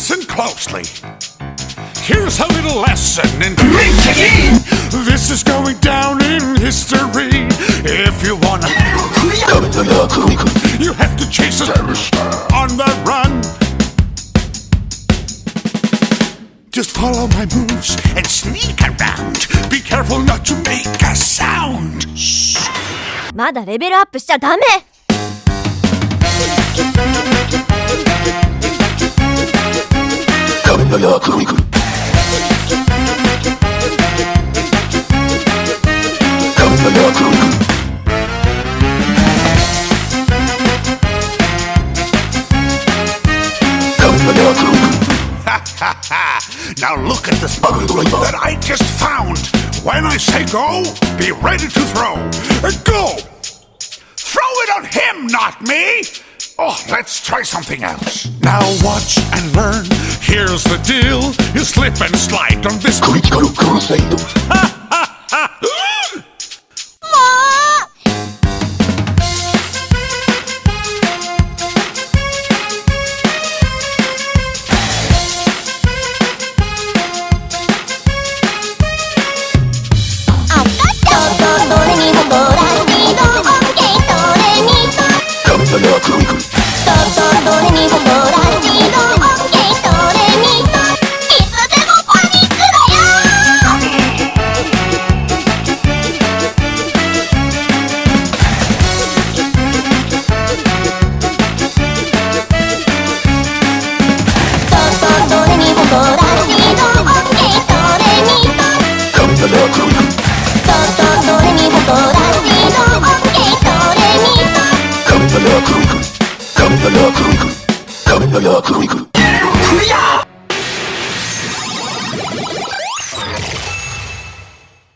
Listen closely. Here's a little lesson in this is going down in history. If you wanna, you have to chase it on the run. Just follow my moves and sneak around. Be careful not to make a sound. まだレベルアップしちゃダメ。仮面ライダークロニクル。仮面ライダークロニクル。仮面ライダークロニクル。Now look at this bug that I just found. When I say go, be ready to throw. Go! Throw it on him, not me! Oh, let's try something else. Now watch and learn. Here's the deal. You slip and slide on this Critical Crusade. Chronicle.